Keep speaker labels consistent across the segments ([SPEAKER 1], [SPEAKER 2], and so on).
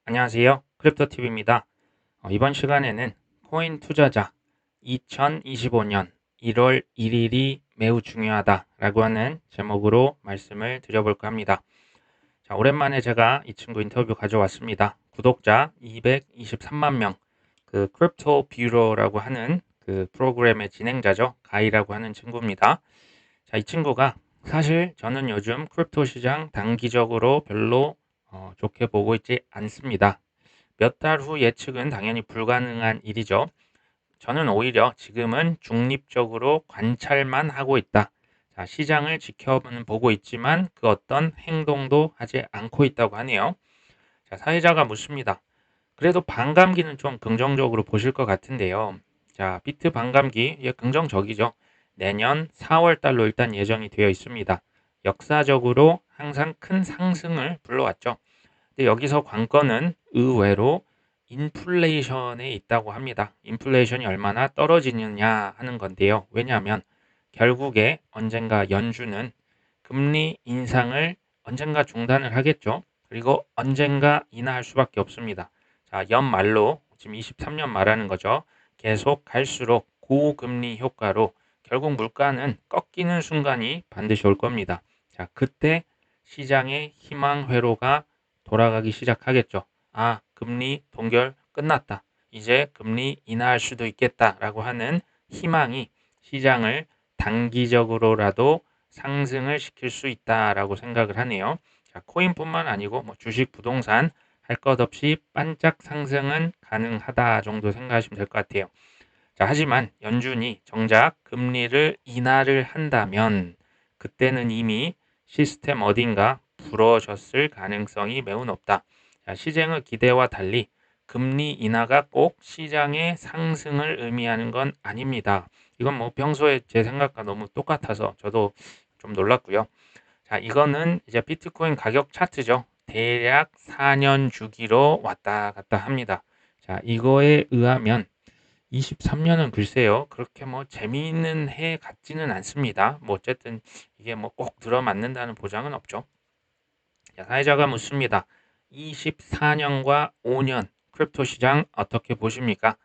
[SPEAKER 1] 안녕하세요. 크립토TV입니다. 이번 시간에는 코인 투자자 2025년 1월 1일이 매우 중요하다라고 하는 제목으로 말씀을 드려볼까 합니다. 자, 오랜만에 제가 이 친구 인터뷰 가져왔습니다. 구독자 223만 명, 그 크립토 뷰로라고 하는 그 프로그램의 진행자죠. 가이라고 하는 친구입니다. 자, 이 친구가 사실 저는 요즘 크립토 시장 단기적으로 별로 좋게 보고 있지 않습니다. 몇 달 후 예측은 당연히 불가능한 일이죠. 저는 오히려 지금은 중립적으로 관찰만 하고 있다. 자, 시장을 지켜보고 있지만 그 어떤 행동도 하지 않고 있다고 하네요. 자, 사회자가 묻습니다. 그래도 반감기는 좀 긍정적으로 보실 것 같은데요. 자, 비트 반감기, 예, 긍정적이죠. 내년 4월 달로 일단 예정이 되어 있습니다. 역사적으로 항상 큰 상승을 불러왔죠. 근데 여기서 관건은 의외로 인플레이션에 있다고 합니다. 인플레이션이 얼마나 떨어지느냐 하는 건데요. 왜냐하면 결국에 언젠가 연준은 금리 인상을 언젠가 중단을 하겠죠. 그리고 언젠가 인하할 수밖에 없습니다. 자, 연말로 지금 23년 말하는 거죠. 계속 갈수록 고금리 효과로 결국 물가는 꺾이는 순간이 반드시 올 겁니다. 자, 그때 시장의 희망 회로가 돌아가기 시작하겠죠. 아, 금리 동결 끝났다. 이제 금리 인하할 수도 있겠다라고 하는 희망이 시장을 단기적으로라도 상승을 시킬 수 있다라고 생각을 하네요. 자, 코인뿐만 아니고 뭐 주식, 부동산 할 것 없이 반짝 상승은 가능하다 정도 생각하시면 될 것 같아요. 자, 하지만 연준이 정작 금리를 인하를 한다면 그때는 이미 시스템 어딘가 부러졌을 가능성이 매우 높다. 자, 시장의 기대와 달리 금리 인하가 꼭 시장의 상승을 의미하는 건 아닙니다. 이건 뭐 평소에 제 생각과 너무 똑같아서 저도 좀 놀랐고요. 자, 이거는 이제 비트코인 가격 차트죠. 대략 4년 주기로 왔다 갔다 합니다. 자, 이거에 의하면 23년은 글쎄요, 그렇게 뭐 재미있는 해 같지는 않습니다. 뭐 어쨌든 이게 뭐 꼭 들어맞는다는 보장은 없죠. 자, 사회자가 묻습니다. 24년과 5년 크립토 시장 어떻게 보십니까?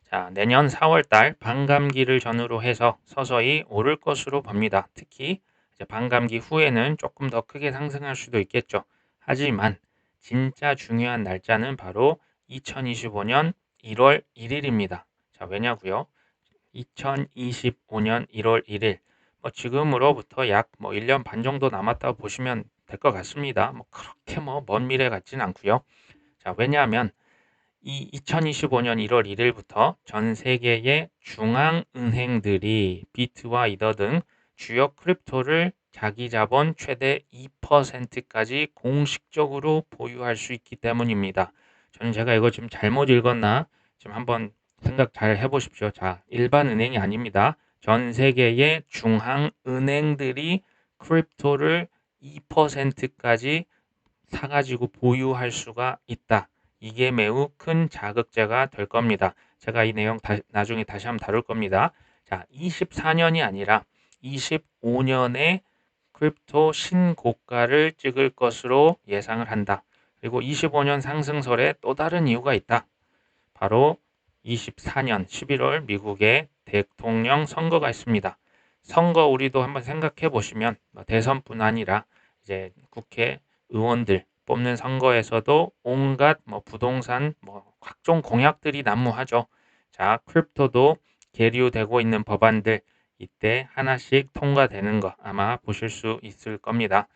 [SPEAKER 1] 자, 내년 4월 달 반감기를 전후로 해서 서서히 오를 것으로 봅니다. 특히 이제 반감기 후에는 조금 더 크게 상승할 수도 있겠죠. 하지만 진짜 중요한 날짜는 바로 2025년 1월 1일입니다. 자, 왜냐고요? 2025년 1월 1일. 뭐 지금으로부터 약 뭐 1년 반 정도 남았다고 보시면 될 것 같습니다. 뭐 그렇게 뭐 먼 미래 같진 않고요. 자, 왜냐하면 이 2025년 1월 1일부터 전 세계의 중앙은행들이 비트와 이더 등 주요 크립토를 자기 자본 최대 2%까지 공식적으로 보유할 수 있기 때문입니다. 저는 제가 이거 지금 잘못 읽었나? 지금 한번 생각 잘 해보십시오. 자, 일반 은행이 아닙니다. 전 세계의 중앙은행들이 크립토를 2%까지 사가지고 보유할 수가 있다. 이게 매우 큰 자극제가 될 겁니다. 제가 이 내용 나중에 다시 한번 다룰 겁니다. 자, 24년이 아니라 25년에 크립토 신고가를 찍을 것으로 예상을 한다. 그리고 25년 상승설에 또 다른 이유가 있다. 바로 24년 11월 미국의 대통령 선거가 있습니다. 선거 우리도 한번 생각해 보시면 대선뿐 아니라 이제 국회 의원들 뽑는 선거에서도 온갖 뭐 부동산 뭐 각종 공약들이 난무하죠. 자, 크립토도 계류되고 있는 법안들 이때 하나씩 통과되는 거 아마 보실 수 있을 겁니다.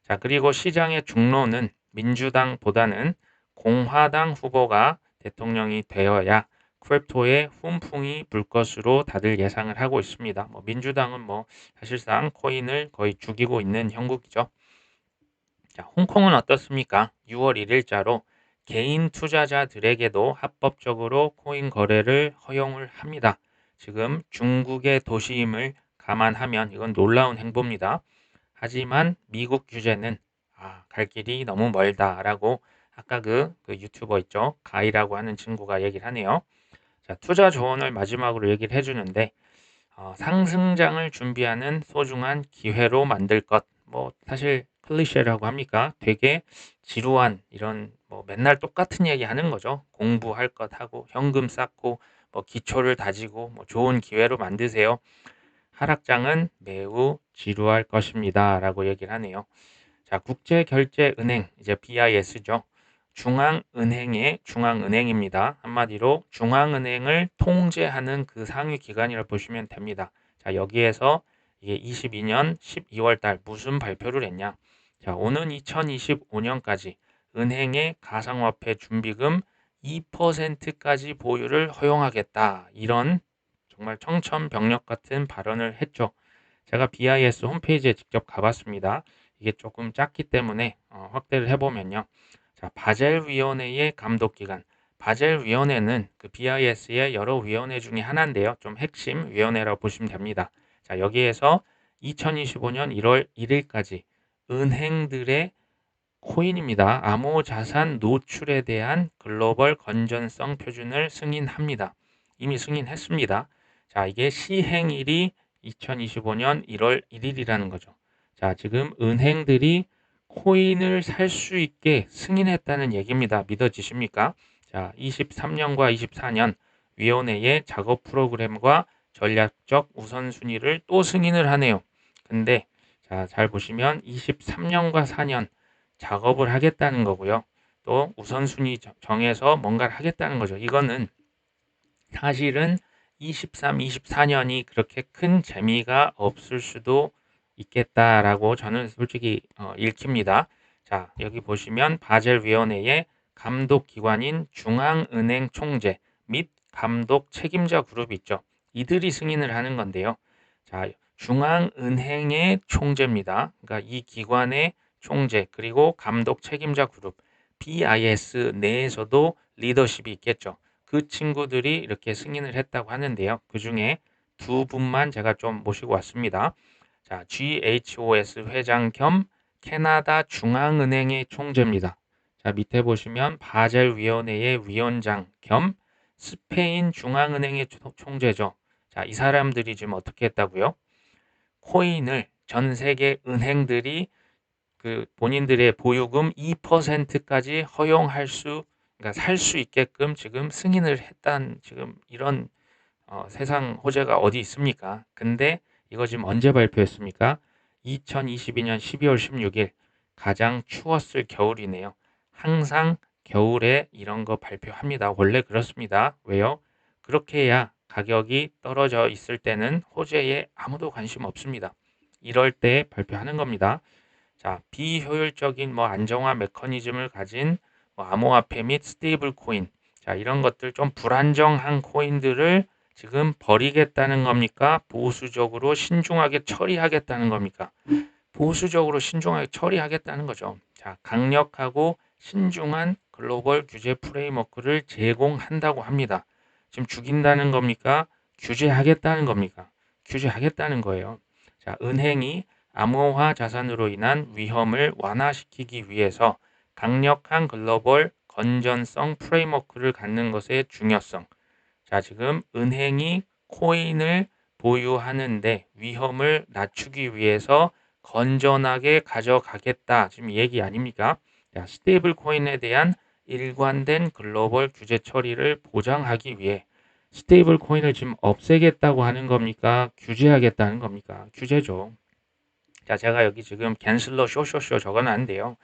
[SPEAKER 1] 자, 그리고 시장의 중로는 민주당보다는 공화당 후보가 대통령이 되어야 크립토에 훈풍이 불 것으로 다들 예상을 하고 있습니다. 뭐 민주당은 뭐 사실상 코인을 거의 죽이고 있는 형국이죠. 자, 홍콩은 어떻습니까? 6월 1일자로 개인 투자자들에게도 합법적으로 코인 거래를 허용을 합니다. 지금 중국의 도시임을 감안하면 이건 놀라운 행보입니다. 하지만 미국 규제는 갈 길이 너무 멀다라고 아까 그 유튜버 있죠? 가이라고 하는 친구가 얘기를 하네요. 자, 투자 조언을 마지막으로 얘기를 해주는데 상승장을 준비하는 소중한 기회로 만들 것. 뭐 사실 클리셰라고 합니까? 되게 지루한 이런 뭐 맨날 똑같은 얘기 하는 거죠. 공부할 것 하고 현금 쌓고 뭐 기초를 다지고 뭐 좋은 기회로 만드세요. 하락장은 매우 지루할 것입니다라고 얘기를 하네요. 자, 국제결제은행 이제 BIS죠. 중앙은행의 중앙은행입니다. 한마디로 중앙은행을 통제하는 그 상위 기관이라고 보시면 됩니다. 자, 여기에서 이게 22년 12월 달 무슨 발표를 했냐? 자, 오는 2025년까지 은행의 가상화폐 준비금 2%까지 보유를 허용하겠다. 이런 정말 청천벽력 같은 발언을 했죠. 제가 BIS 홈페이지에 직접 가봤습니다. 이게 조금 작기 때문에 확대를 해보면요. 자, 바젤위원회의 감독기관. 바젤위원회는 그 BIS의 여러 위원회 중에 하나인데요. 좀 핵심 위원회라고 보시면 됩니다. 자, 여기에서 2025년 1월 1일까지 은행들의 코인입니다. 암호자산 노출에 대한 글로벌 건전성 표준을 승인합니다. 이미 승인했습니다. 자, 이게 시행일이 2025년 1월 1일이라는 거죠. 자, 지금 은행들이 코인을 살 수 있게 승인했다는 얘기입니다. 믿어지십니까? 자, 23년과 24년 위원회의 작업 프로그램과 전략적 우선순위를 또 승인을 하네요. 근데 자, 잘 보시면 23년과 4년 작업을 하겠다는 거고요. 또 우선순위 정해서 뭔가를 하겠다는 거죠. 이거는 사실은 23, 24년이 그렇게 큰 재미가 없을 수도 있겠다라고 저는 솔직히 읽힙니다. 자, 여기 보시면 바젤위원회의 감독기관인 중앙은행 총재 및 감독 책임자 그룹이 있죠. 이들이 승인을 하는 건데요. 자, 중앙은행의 총재입니다. 그러니까 이 기관의 총재 그리고 감독 책임자 그룹 BIS 내에서도 리더십이 있겠죠. 그 친구들이 이렇게 승인을 했다고 하는데요. 그 중에 두 분만 제가 좀 모시고 왔습니다. 자, GHOS 회장 겸 캐나다 중앙은행의 총재입니다. 자, 밑에 보시면 바젤위원회의 위원장 겸 스페인 중앙은행의 총재죠. 자, 이 사람들이 지금 어떻게 했다고요? 코인을 전 세계 은행들이 그 본인들의 보유금 2%까지 허용할 수, 그러니까 살 수 있게끔 지금 승인을 했다는 지금 이런 세상 호재가 어디 있습니까? 근데 이거 지금 언제 발표했습니까? 2022년 12월 16일 가장 추웠을 겨울이네요. 항상 겨울에 이런 거 발표합니다. 원래 그렇습니다. 왜요? 그렇게 해야 가격이 떨어져 있을 때는 호재에 아무도 관심 없습니다. 이럴 때 발표하는 겁니다. 자, 비효율적인 뭐 안정화 메커니즘을 가진 뭐 암호화폐 및 스테이블 코인. 자, 이런 것들 좀 불안정한 코인들을 지금 버리겠다는 겁니까? 보수적으로 신중하게 처리하겠다는 겁니까? 보수적으로 신중하게 처리하겠다는 거죠. 자, 강력하고 신중한 글로벌 규제 프레임워크를 제공한다고 합니다. 지금 죽인다는 겁니까? 규제하겠다는 겁니까? 규제하겠다는 거예요. 자, 은행이 암호화 자산으로 인한 위험을 완화시키기 위해서 강력한 글로벌 건전성 프레임워크를 갖는 것의 중요성. 자, 지금 은행이 코인을 보유하는데 위험을 낮추기 위해서 건전하게 가져가겠다. 지금 얘기 아닙니까? 자, 스테이블 코인에 대한 일관된 글로벌 규제 처리를 보장하기 위해 스테이블 코인을 지금 없애겠다고 하는 겁니까? 규제하겠다는 겁니까? 규제죠. 자, 제가 여기 지금 갠슬러 쇼쇼쇼 적어놨는데요.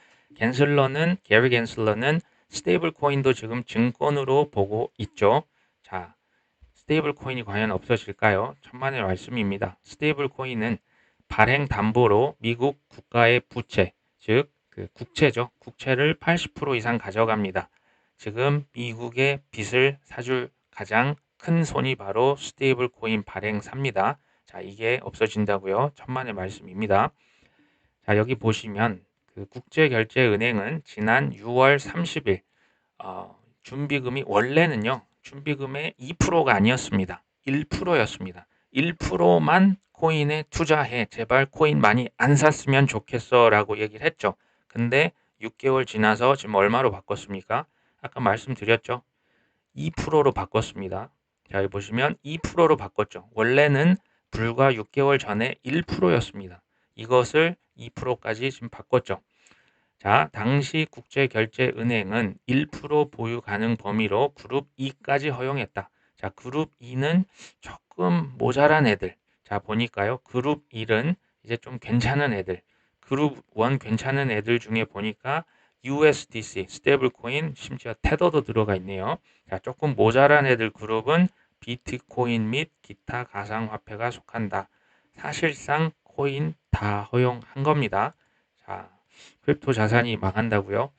[SPEAKER 1] 게리 갠슬러는 스테이블 코인도 지금 증권으로 보고 있죠. 자, 스테이블 코인이 과연 없어질까요? 천만의 말씀입니다. 스테이블 코인은 발행 담보로 미국 국가의 부채, 즉 그 국채죠. 국채를 80% 이상 가져갑니다. 지금 미국의 빚을 사줄 가장 큰 손이 바로 스테이블 코인 발행사입니다. 자, 이게 없어진다고요. 천만의 말씀입니다. 자, 여기 보시면 그 국제결제은행은 지난 6월 30일 준비금이 원래는요. 준비금의 2%가 아니었습니다. 1%였습니다. 1%만 코인에 투자해. 제발 코인 많이 안 샀으면 좋겠어 라고 얘기를 했죠. 근데 6개월 지나서 지금 얼마로 바꿨습니까? 아까 말씀드렸죠. 2%로 바꿨습니다. 자, 여기 보시면 2%로 바꿨죠. 원래는 불과 6개월 전에 1%였습니다. 이것을 2%까지 지금 바꿨죠. 자, 당시 국제결제은행은 1% 보유 가능 범위로 그룹 E까지 허용했다. 자, 그룹 E는 조금 모자란 애들. 자, 보니까요. 그룹 1은 이제 좀 괜찮은 애들. 그룹 1 괜찮은 애들 중에 보니까 USDC, 스테이블 코인, 심지어 테더도 들어가 있네요. 자, 조금 모자란 애들 그룹은 비트코인 및 기타 가상화폐가 속한다. 사실상 코인 다 허용한 겁니다. 자, 크립토 자산이 망한다고요?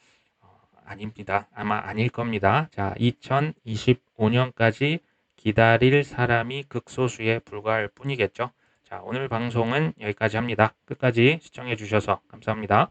[SPEAKER 1] 아닙니다. 아마 아닐 겁니다. 자, 2025년까지 기다릴 사람이 극소수에 불과할 뿐이겠죠. 자, 오늘 방송은 여기까지 합니다. 끝까지 시청해 주셔서 감사합니다.